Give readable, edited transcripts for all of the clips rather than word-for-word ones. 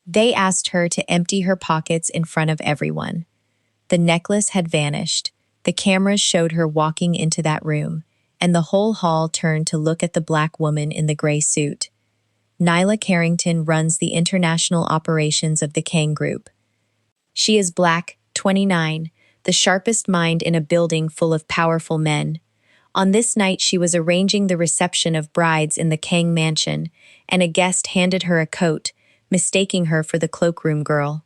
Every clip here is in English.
They asked her to empty her pockets in front of everyone. The necklace had vanished. The cameras showed her walking into that room, and the whole hall turned to look at the black woman in the gray suit. Nyla Carrington runs the international operations of the Kang Group. She is black, 29, the sharpest mind in a building full of powerful men. On this night, she was arranging the reception of brides in the Kang mansion, and a guest handed her a coat, mistaking her for the cloakroom girl.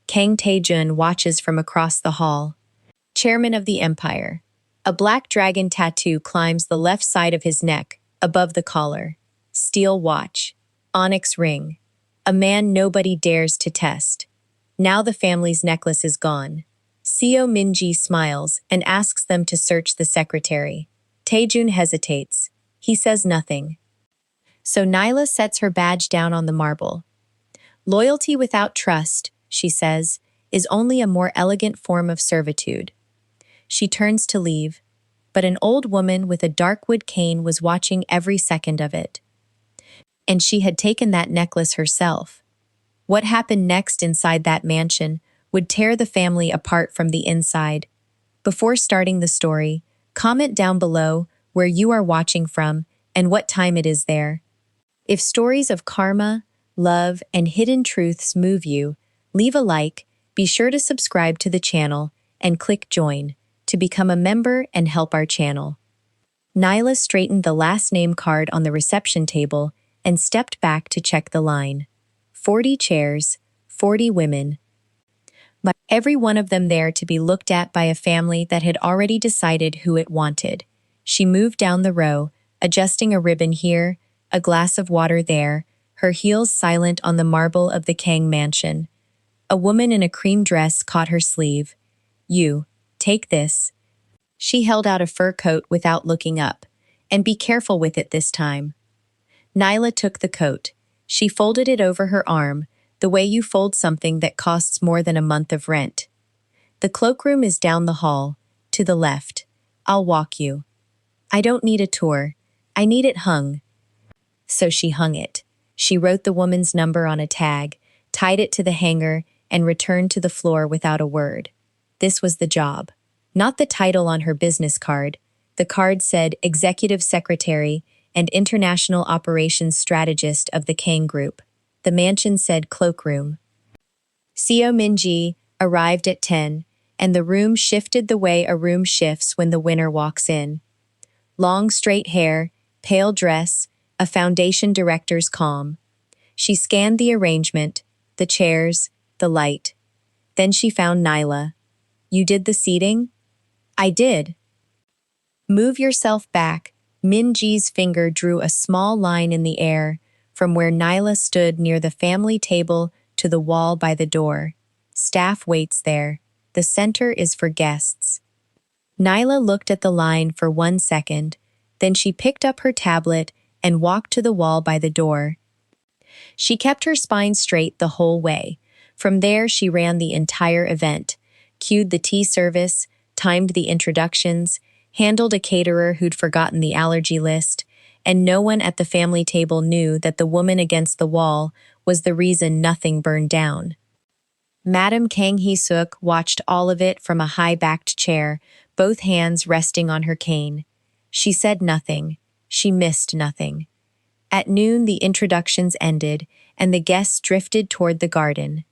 Kang Tae-jun watches from across the hall. Chairman of the Empire. A black dragon tattoo climbs the left side of his neck, above the collar. Steel watch. Onyx ring. A man nobody dares to test. Now the family's necklace is gone. Seo Min-ji smiles and asks them to search the secretary. Tae-jun hesitates. He says nothing. So Nyla sets her badge down on the marble. Loyalty without trust, she says, is only a more elegant form of servitude. She turns to leave, but an old woman with a dark wood cane was watching every second of it. And she had taken that necklace herself. What happened next inside that mansion would tear the family apart from the inside. Before starting the story, comment down below where you are watching from and what time it is there. If stories of karma, love, and hidden truths move you, leave a like, be sure to subscribe to the channel, and click join to become a member and help our channel. Nyla straightened the last name card on the reception table and stepped back to check the line. 40 chairs, 40 women. But every one of them there to be looked at by a family that had already decided who it wanted. She moved down the row, adjusting a ribbon here, a glass of water there, her heels silent on the marble of the Kang mansion. A woman in a cream dress caught her sleeve. You, take this. She held out a fur coat without looking up. And be careful with it this time. Nyla took the coat. She folded it over her arm, the way you fold something that costs more than a month of rent. The cloakroom is down the hall, to the left. I'll walk you. I don't need a tour. I need it hung. So she hung it. She wrote the woman's number on a tag, tied it to the hanger, and returned to the floor without a word. This was the job. Not the title on her business card. The card said Executive Secretary and International Operations Strategist of the Kang Group. The mansion said Cloakroom. Seo Min-ji arrived at 10, and the room shifted the way a room shifts when the winner walks in. Long straight hair, pale dress, a foundation director's calm. She scanned the arrangement, the chairs, the light. Then she found Nyla. You did the seating? I did. Move yourself back. Min-ji's finger drew a small line in the air, from where Nyla stood near the family table to the wall by the door. Staff waits there. The center is for guests. Nyla looked at the line for 1 second, then she picked up her tablet and walked to the wall by the door. She kept her spine straight the whole way. From there, she ran the entire event, cued the tea service, timed the introductions, handled a caterer who'd forgotten the allergy list, and no one at the family table knew that the woman against the wall was the reason nothing burned down. Madam Kang Hee-suk watched all of it from a high-backed chair, both hands resting on her cane. She said nothing. She missed nothing. At noon, the introductions ended, and the guests drifted toward the garden.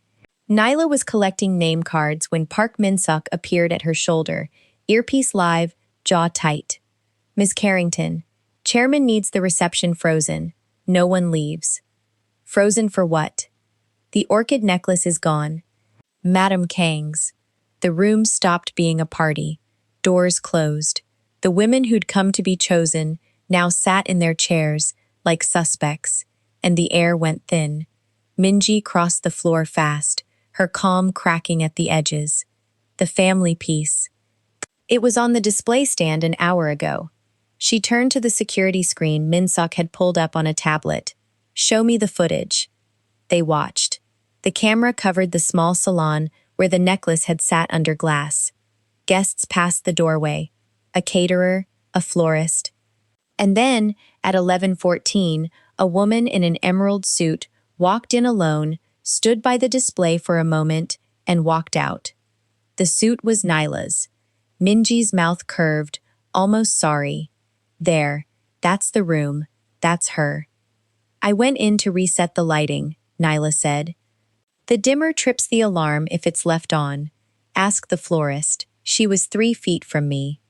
Nyla was collecting name cards when Park Min-suk appeared at her shoulder, earpiece live, jaw tight. Ms. Carrington, Chairman needs the reception frozen. No one leaves. Frozen for what? The orchid necklace is gone. Madam Kang's. The room stopped being a party. Doors closed. The women who'd come to be chosen now sat in their chairs, like suspects, and the air went thin. Min-ji crossed the floor fast, her calm cracking at the edges. The family piece. It was on the display stand an hour ago. She turned to the security screen Min-suk had pulled up on a tablet. Show me the footage. They watched. The camera covered the small salon where the necklace had sat under glass. Guests passed the doorway. A caterer, a florist. And then, at 11:14, a woman in an emerald suit walked in alone, stood by the display for a moment, and walked out. The suit was Nyla's. Minji's mouth curved, almost sorry. There, that's the room, that's her. I went in to reset the lighting, Nyla said. The dimmer trips the alarm if it's left on. Ask the florist. She was 3 feet from me.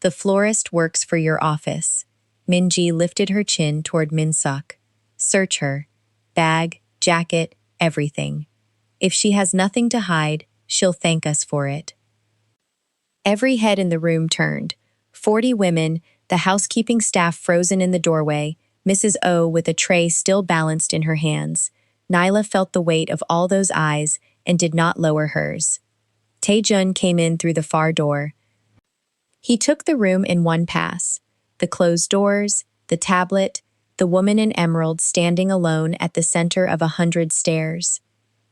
The florist works for your office. Minji lifted her chin toward Minsuk. Search her. Bag, jacket, everything. If she has nothing to hide, she'll thank us for it. Every head in the room turned. 40 women, the housekeeping staff frozen in the doorway, Mrs. O with a tray still balanced in her hands. Nyla felt the weight of all those eyes and did not lower hers. Taejun came in through the far door. He took the room in one pass. The closed doors, the tablet, the woman in emerald standing alone at the center of 100 stairs.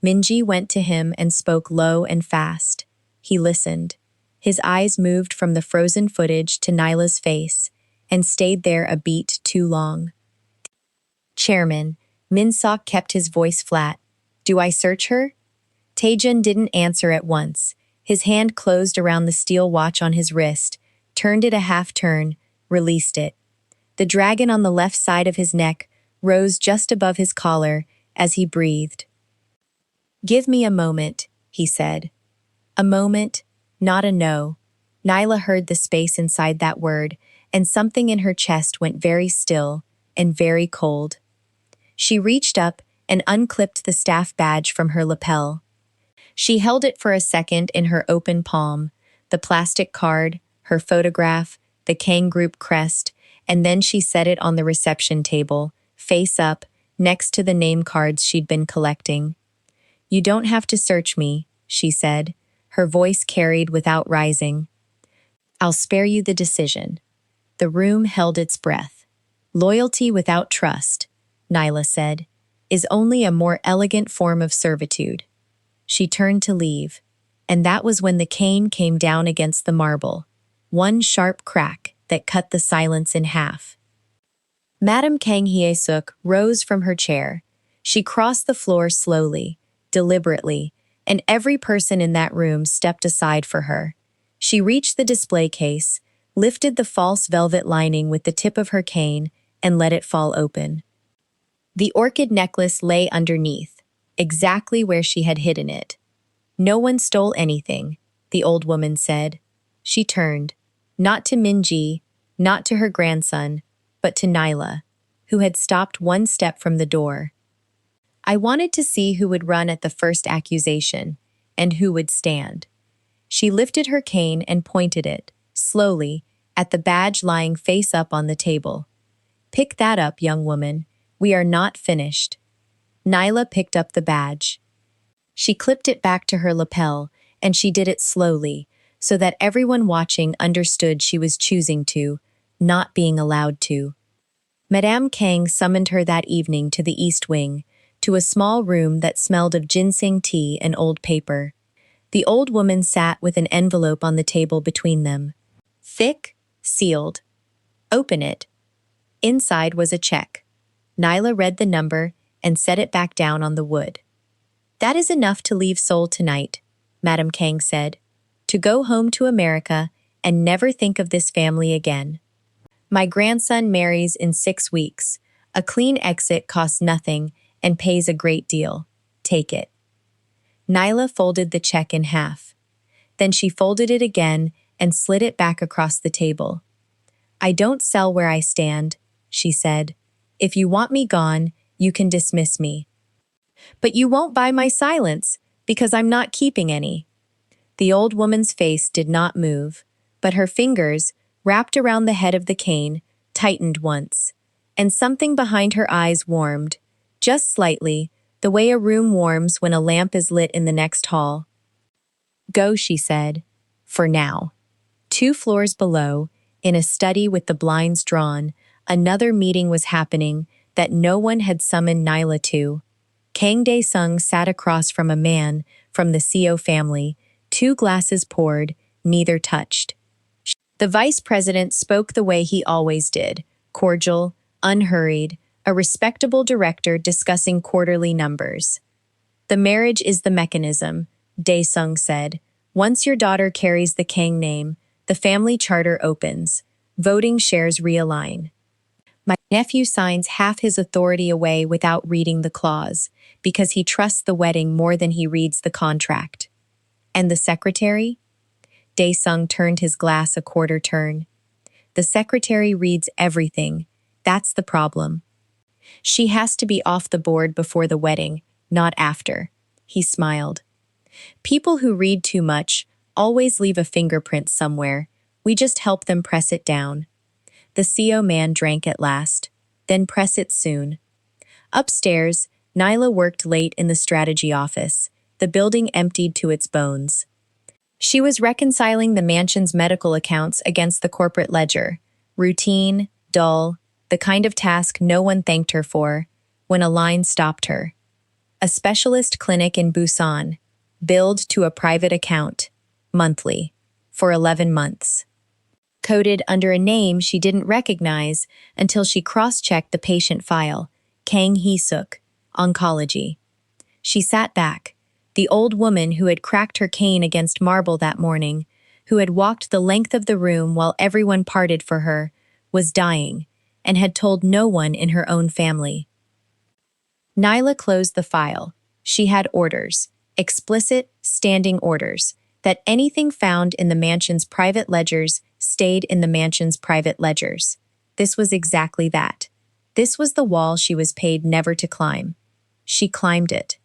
Minji went to him and spoke low and fast. He listened. His eyes moved from the frozen footage to Nyla's face and stayed there a beat too long. Chairman, Minsuk kept his voice flat. Do I search her? Taejun didn't answer at once. His hand closed around the steel watch on his wrist, turned it a half turn, released it. The dragon on the left side of his neck rose just above his collar as he breathed. Give me a moment, he said. A moment, not a no. Nyla heard the space inside that word, and something in her chest went very still and very cold. She reached up and unclipped the staff badge from her lapel. She held it for a second in her open palm, the plastic card, her photograph, the Kang Group crest, and then she set it on the reception table, face up, next to the name cards she'd been collecting. You don't have to search me, she said, her voice carried without rising. I'll spare you the decision. The room held its breath. Loyalty without trust, Nyla said, is only a more elegant form of servitude. She turned to leave, and that was when the cane came down against the marble, one sharp crack that cut the silence in half. Madame Kang Hye-suk rose from her chair. She crossed the floor slowly, deliberately, and every person in that room stepped aside for her. She reached the display case, lifted the false velvet lining with the tip of her cane, and let it fall open. The orchid necklace lay underneath, exactly where she had hidden it. No one stole anything, the old woman said. She turned, not to Minji, not to her grandson, but to Nyla, who had stopped one step from the door. I wanted to see who would run at the first accusation, and who would stand. She lifted her cane and pointed it, slowly, at the badge lying face up on the table. Pick that up, young woman. We are not finished. Nyla picked up the badge. She clipped it back to her lapel, and she did it slowly, so that everyone watching understood she was choosing to, not being allowed to. Madame Kang summoned her that evening to the East Wing, to a small room that smelled of ginseng tea and old paper. The old woman sat with an envelope on the table between them. Thick, sealed. Open it. Inside was a check. Nyla read the number and set it back down on the wood. That is enough to leave Seoul tonight, Madame Kang said. To go home to America and never think of this family again. My grandson marries in 6 weeks. A clean exit costs nothing and pays a great deal. Take it. Nyla folded the check in half. Then she folded it again and slid it back across the table. I don't sell where I stand, she said. If you want me gone, you can dismiss me. But you won't buy my silence, because I'm not keeping any. The old woman's face did not move, but her fingers, wrapped around the head of the cane, tightened once, and something behind her eyes warmed, just slightly, the way a room warms when a lamp is lit in the next hall. Go, she said, for now. 2 floors below, in a study with the blinds drawn, another meeting was happening that no one had summoned Nyla to. Kang Dae-sung sat across from a man from the Seo family, 2 glasses poured, neither touched. The vice president spoke the way he always did, cordial, unhurried, a respectable director discussing quarterly numbers. The marriage is the mechanism, Dae-sung said. Once your daughter carries the Kang name, the family charter opens. Voting shares realign. My nephew signs half his authority away without reading the clause, because he trusts the wedding more than he reads the contract. And the secretary? Dae-sung turned his glass a quarter turn. The secretary reads everything. That's the problem. She has to be off the board before the wedding, not after. He smiled. People who read too much always leave a fingerprint somewhere. We just help them press it down. The CO man drank at last. Then press it soon. Upstairs, Nyla worked late in the strategy office. The building emptied to its bones. She was reconciling the mansion's medical accounts against the corporate ledger. Routine, dull, the kind of task no one thanked her for, when a line stopped her. A specialist clinic in Busan, billed to a private account, monthly, for 11 months. Coded under a name she didn't recognize until she cross-checked the patient file, Kang Hee-suk, oncology. She sat back, the old woman who had cracked her cane against marble that morning, who had walked the length of the room while everyone parted for her, was dying, and had told no one in her own family. Nyla closed the file. She had orders, explicit, standing orders, that anything found in the mansion's private ledgers stayed in the mansion's private ledgers. This was exactly that. This was the wall she was paid never to climb. She climbed it.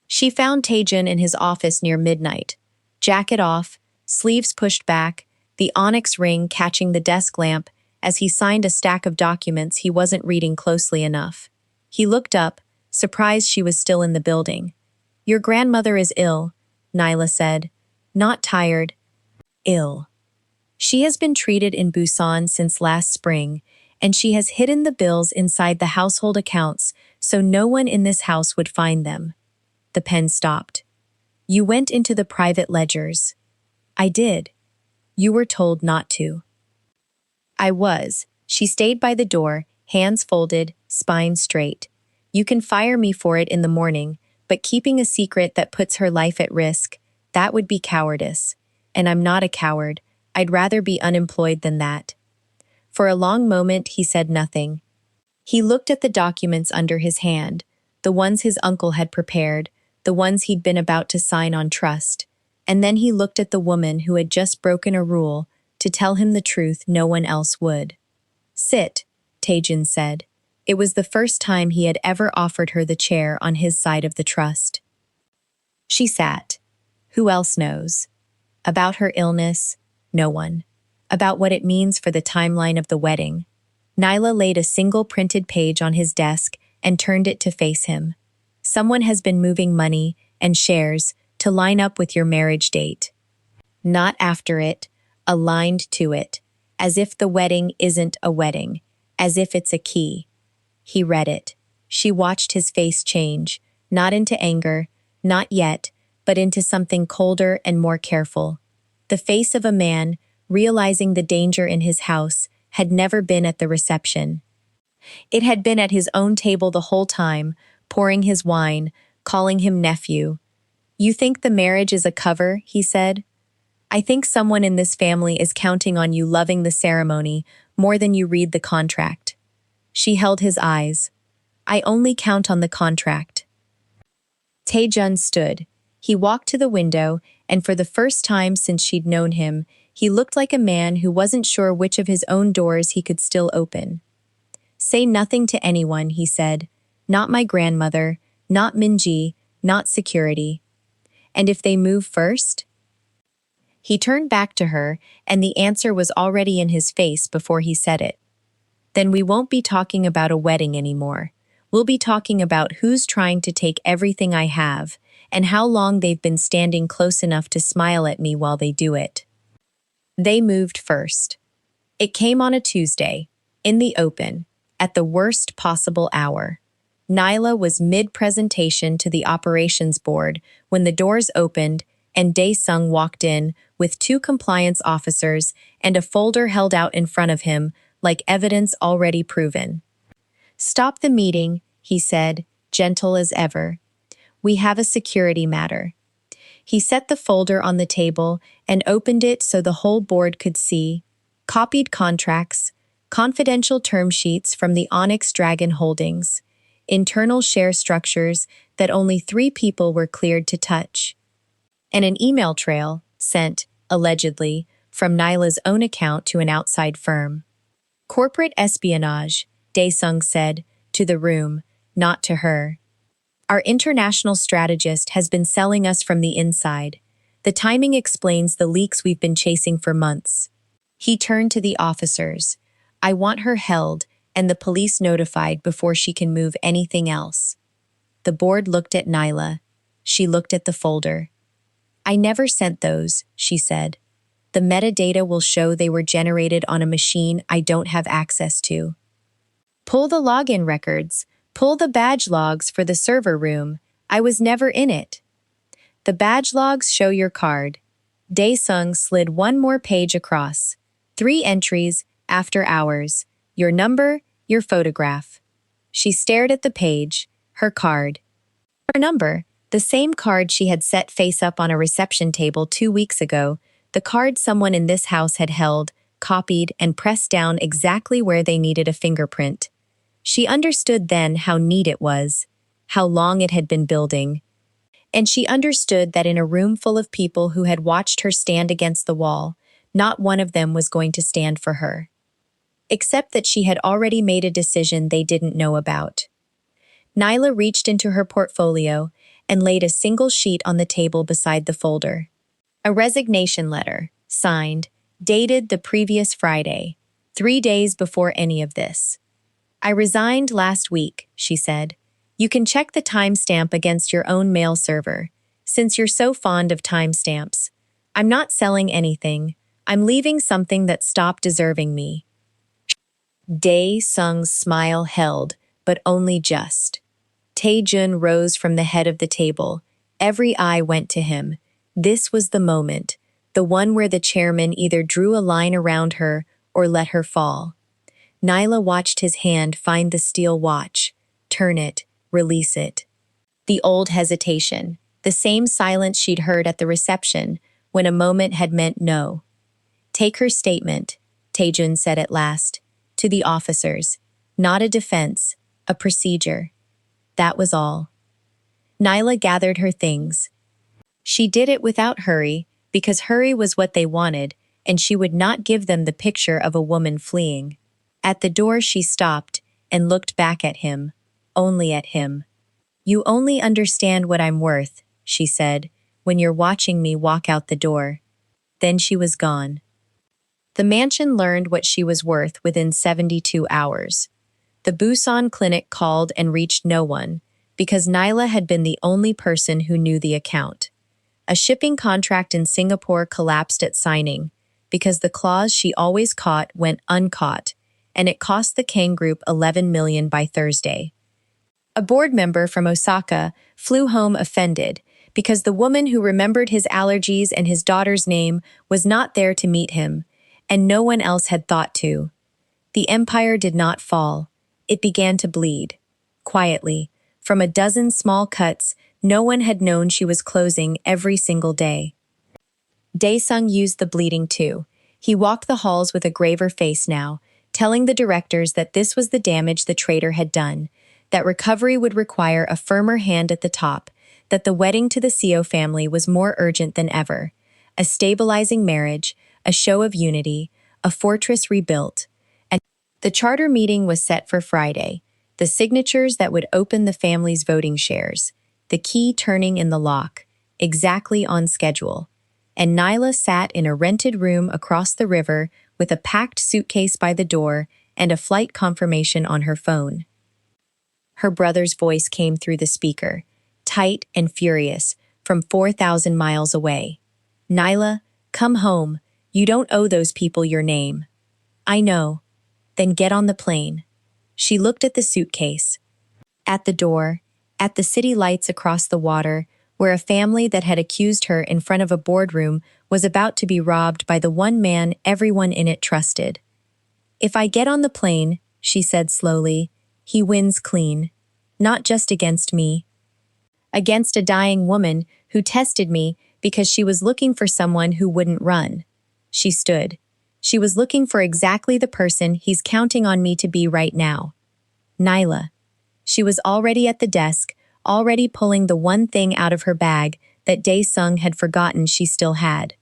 She found Taejun in his office near midnight. Jacket off, sleeves pushed back, the onyx ring catching the desk lamp as he signed a stack of documents he wasn't reading closely enough. He looked up, surprised she was still in the building. Your grandmother is ill, Nyla said. Not tired. Ill. She has been treated in Busan since last spring, and she has hidden the bills inside the household accounts so no one in this house would find them. The pen stopped. You went into the private ledgers. I did. You were told not to. I was. She stayed by the door, hands folded, spine straight. You can fire me for it in the morning, but keeping a secret that puts her life at risk, that would be cowardice. And I'm not a coward. I'd rather be unemployed than that. For a long moment, he said nothing. He looked at the documents under his hand, the ones his uncle had prepared, the ones he'd been about to sign on trust, and then he looked at the woman who had just broken a rule to tell him the truth no one else would. Sit, Taejun said. It was the first time he had ever offered her the chair on his side of the trust. She sat. Who else knows? About her illness? No one. About what it means for the timeline of the wedding. Nyla laid a single printed page on his desk and turned it to face him. Someone has been moving money and shares to line up with your marriage date. Not after it, aligned to it, as if the wedding isn't a wedding, as if it's a key. He read it. She watched his face change, not into anger, not yet, but into something colder and more careful. The face of a man, realizing the danger in his house, had never been at the reception. It had been at his own table the whole time, pouring his wine, calling him nephew. You think the marriage is a cover, he said. I think someone in this family is counting on you loving the ceremony more than you read the contract. She held his eyes. I only count on the contract. Taejun stood. He walked to the window, and for the first time since she'd known him, he looked like a man who wasn't sure which of his own doors he could still open. Say nothing to anyone, he said. Not my grandmother, not Minji, not security. And if they move first? He turned back to her, and the answer was already in his face before he said it. Then we won't be talking about a wedding anymore. We'll be talking about who's trying to take everything I have, and how long they've been standing close enough to smile at me while they do it. They moved first. It came on a Tuesday, in the open, at the worst possible hour. Nyla was mid-presentation to the operations board when the doors opened and Dae-sung walked in with 2 compliance officers and a folder held out in front of him like evidence already proven. Stop the meeting, he said, gentle as ever. We have a security matter. He set the folder on the table and opened it so the whole board could see. Copied contracts, confidential term sheets from the Onyx Dragon Holdings, internal share structures that only 3 people were cleared to touch, and an email trail sent, allegedly, from Nyla's own account to an outside firm. Corporate espionage, Daesung said, to the room, not to her. Our international strategist has been selling us from the inside. The timing explains the leaks we've been chasing for months. He turned to the officers. I want her held and the police notified before she can move anything else. The board looked at Nyla. She looked at the folder. I never sent those, she said. The metadata will show they were generated on a machine I don't have access to. Pull the login records. Pull the badge logs for the server room. I was never in it. The badge logs show your card. Daesung slid one more page across. 3 entries, after hours. Your number, your photograph. She stared at the page, her card. Her number, the same card she had set face up on a reception table 2 weeks ago, the card someone in this house had held, copied, and pressed down exactly where they needed a fingerprint. She understood then how neat it was, how long it had been building, and she understood that in a room full of people who had watched her stand against the wall, not one of them was going to stand for her. Except that she had already made a decision they didn't know about. Nyla reached into her portfolio and laid a single sheet on the table beside the folder. A resignation letter, signed, dated the previous Friday, 3 days before any of this. I resigned last week, she said. You can check the timestamp against your own mail server, since you're so fond of timestamps. I'm not selling anything. I'm leaving something that stopped deserving me. Daesung's smile held, but only just. Taejun rose from the head of the table. Every eye went to him. This was the moment, the one where the chairman either drew a line around her or let her fall. Nyla watched his hand find the steel watch, turn it, release it. The old hesitation, the same silence she'd heard at the reception when a moment had meant no. Take her statement, Taejun said at last, to the officers. Not a defense, a procedure. That was all. Nyla gathered her things. She did it without hurry, because hurry was what they wanted, and she would not give them the picture of a woman fleeing. At the door she stopped and looked back at him, only at him. You only understand what I'm worth, she said, when you're watching me walk out the door. Then she was gone. The mansion learned what she was worth within 72 hours. The Busan clinic called and reached no one, because Nyla had been the only person who knew the account. A shipping contract in Singapore collapsed at signing, because the clause she always caught went uncaught, and it cost the Kang Group $11 million by Thursday. A board member from Osaka flew home offended because the woman who remembered his allergies and his daughter's name was not there to meet him, and no one else had thought to. The empire did not fall. It began to bleed. Quietly, from a dozen small cuts, no one had known she was closing every single day. Daesung used the bleeding too. He walked the halls with a graver face now, telling the directors that this was the damage the traitor had done, that recovery would require a firmer hand at the top, that the wedding to the Seo family was more urgent than ever, a stabilizing marriage, a show of unity, a fortress rebuilt, and the charter meeting was set for Friday, the signatures that would open the family's voting shares, the key turning in the lock, exactly on schedule. And Nyla sat in a rented room across the river with a packed suitcase by the door and a flight confirmation on her phone. Her brother's voice came through the speaker, tight and furious, from 4,000 miles away. Nyla, come home. You don't owe those people your name. I know. Then get on the plane. She looked at the suitcase. At the door, at the city lights across the water, where a family that had accused her in front of a boardroom was about to be robbed by the one man everyone in it trusted. If I get on the plane, she said slowly, he wins clean. Not just against me. against a dying woman who tested me because she was looking for someone who wouldn't run. She stood. She was looking for exactly the person he's counting on me to be right now. Nyla. She was already at the desk, already pulling the one thing out of her bag that Dae-sung had forgotten she still had.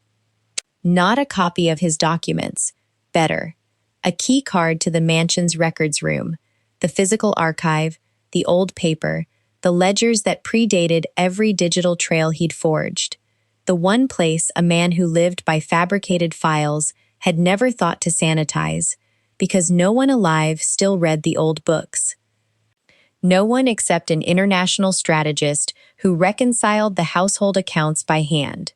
Not a copy of his documents. Better. A key card to the mansion's records room, the physical archive, the old paper, the ledgers that predated every digital trail he'd forged. The one place a man who lived by fabricated files had never thought to sanitize, because no one alive still read the old books. No one except an international strategist who reconciled the household accounts by hand.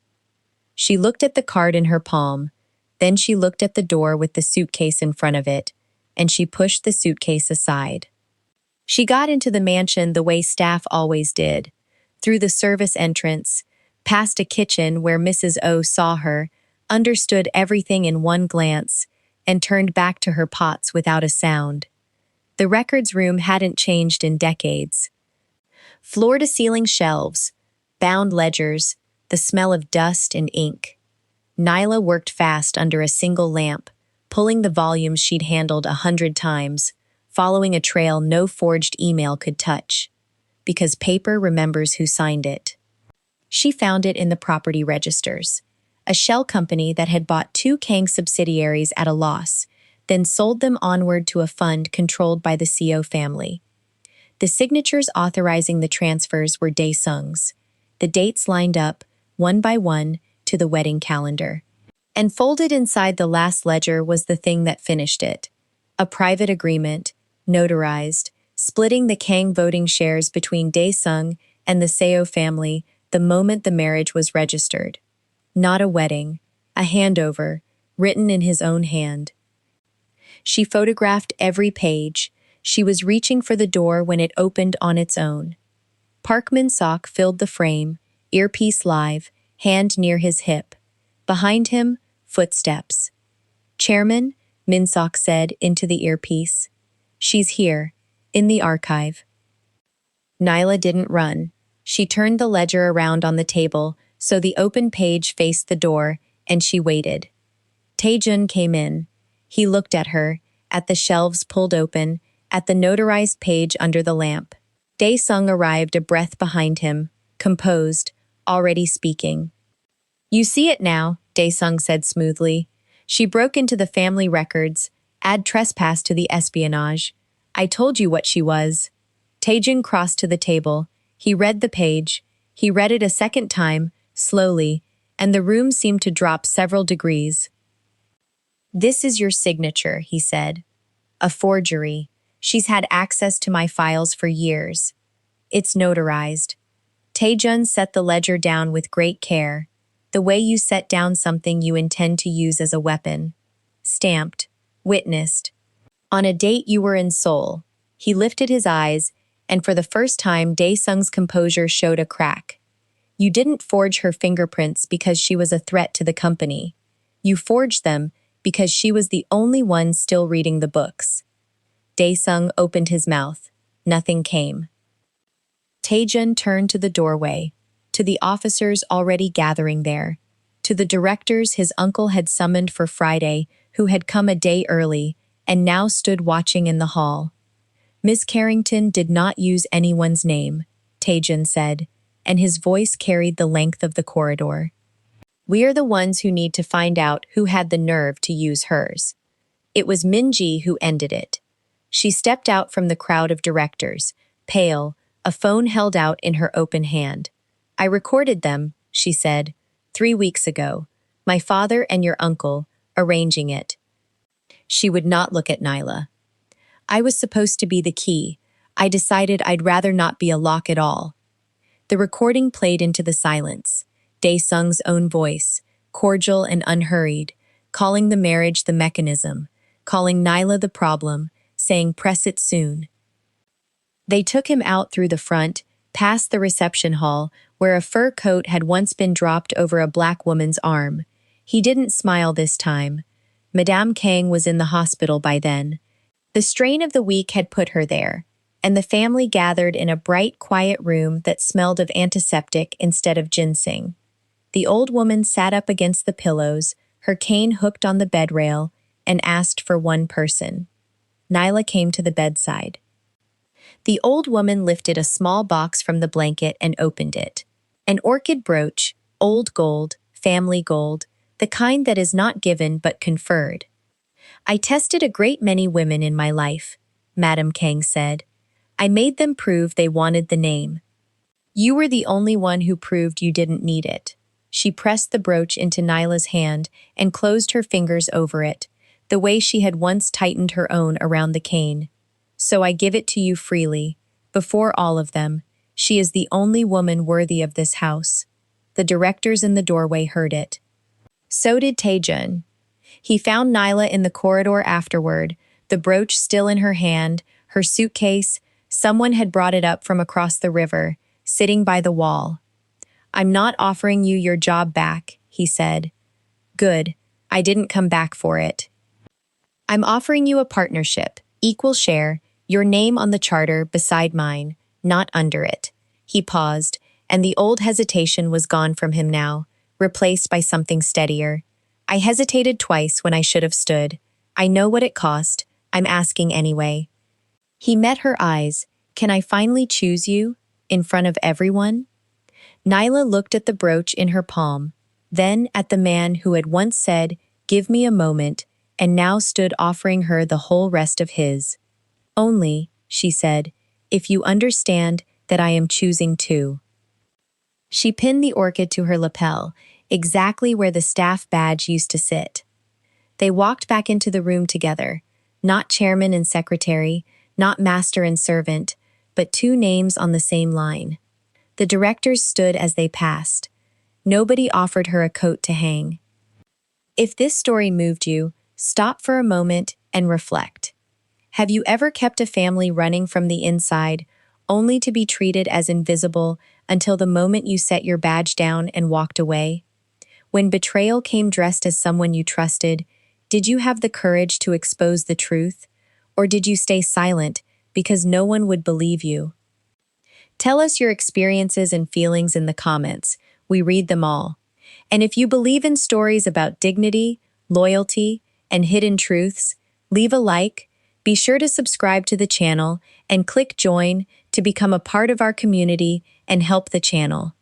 She looked at the card in her palm, then she looked at the door with the suitcase in front of it, and she pushed the suitcase aside. She got into the mansion the way staff always did, through the service entrance, past a kitchen where Mrs. O saw her, understood everything in one glance, and turned back to her pots without a sound. The records room hadn't changed in decades. Floor-to-ceiling shelves, bound ledgers, the smell of dust and ink. Nyla worked fast under a single lamp, pulling the volumes she'd handled 100 times, following a trail no forged email could touch. Because paper remembers who signed it. She found it in the property registers, a shell company that had bought 2 Kang subsidiaries at a loss, then sold them onward to a fund controlled by the CO family. The signatures authorizing the transfers were Dae-sung's. The dates lined up, one by one, to the wedding calendar. And folded inside the last ledger was the thing that finished it. A private agreement, notarized, splitting the Kang voting shares between Dae-sung and the Seo family the moment the marriage was registered. Not a wedding, a handover, written in his own hand. She photographed every page. She was reaching for the door when it opened on its own. Park Min-sok filled the frame, earpiece live, hand near his hip. Behind him, footsteps. "Chairman," Min-sok said into the earpiece. "She's here, in the archive." Nyla didn't run. She turned the ledger around on the table so the open page faced the door, and she waited. Tae-jun came in. He looked at her, at the shelves pulled open, at the notarized page under the lamp. Dae-sung arrived a breath behind him, composed, already speaking. "You see it now," Dae-sung said smoothly. "She broke into the family records, add trespass to the espionage. I told you what she was." Tae-jun crossed to the table. He read the page. He read it a second time, slowly, and the room seemed to drop several degrees. "This is your signature," he said. "A forgery. She's had access to my files for years. It's notarized." Tae-jun set the ledger down with great care, the way you set down something you intend to use as a weapon. Stamped, witnessed. On a date you were in Seoul. He lifted his eyes, and for the first time Dae-sung's composure showed a crack. "You didn't forge her fingerprints because she was a threat to the company. You forged them because she was the only one still reading the books." Dae-sung opened his mouth. Nothing came. Tae-jun turned to the doorway, to the officers already gathering there, to the directors his uncle had summoned for Friday, who had come a day early, and now stood watching in the hall. "Miss Carrington did not use anyone's name," Tae-jun said, and his voice carried the length of the corridor. "We are the ones who need to find out who had the nerve to use hers. It was Min-ji who ended it." She stepped out from the crowd of directors, pale, a phone held out in her open hand. "I recorded them," she said, 3 weeks ago. "My father and your uncle, arranging it." She would not look at Nyla. "I was supposed to be the key. I decided I'd rather not be a lock at all." The recording played into the silence. Dae-sung's own voice, cordial and unhurried, calling the marriage the mechanism, calling Nyla the problem, saying press it soon. They took him out through the front, past the reception hall, where a fur coat had once been dropped over a black woman's arm. He didn't smile this time. Madame Kang was in the hospital by then. The strain of the week had put her there, and the family gathered in a bright, quiet room that smelled of antiseptic instead of ginseng. The old woman sat up against the pillows, her cane hooked on the bed rail, and asked for one person. Nyla came to the bedside. The old woman lifted a small box from the blanket and opened it. An orchid brooch, old gold, family gold, the kind that is not given but conferred. I tested a great many women in my life, Madame Kang said. I made them prove they wanted the name. You were the only one who proved you didn't need it. She pressed the brooch into Nyla's hand and closed her fingers over it, the way she had once tightened her own around the cane. So I give it to you freely, before all of them. She is the only woman worthy of this house. The directors in the doorway heard it. So did Taejun. He found Nyla in the corridor afterward, the brooch still in her hand, her suitcase. Someone had brought it up from across the river, sitting by the wall. I'm not offering you your job back, he said. Good, I didn't come back for it. I'm offering you a partnership, equal share, your name on the charter beside mine, not under it. He paused, and the old hesitation was gone from him now, replaced by something steadier. I hesitated twice when I should have stood. I know what it cost. I'm asking anyway. He met her eyes. Can I finally choose you? In front of everyone? Nyla looked at the brooch in her palm, then at the man who had once said, "Give me a moment," and now stood offering her the whole rest of his. Only, she said, if you understand that I am choosing too. She pinned the orchid to her lapel, exactly where the staff badge used to sit. They walked back into the room together, not chairman and secretary, not master and servant, but two names on the same line. The directors stood as they passed. Nobody offered her a coat to hang. If this story moved you, stop for a moment and reflect. Have you ever kept a family running from the inside, only to be treated as invisible until the moment you set your badge down and walked away? When betrayal came dressed as someone you trusted, did you have the courage to expose the truth? Or did you stay silent because no one would believe you? Tell us your experiences and feelings in the comments. We read them all. And if you believe in stories about dignity, loyalty, and hidden truths, leave a like, be sure to subscribe to the channel, and click join to become a part of our community and help the channel.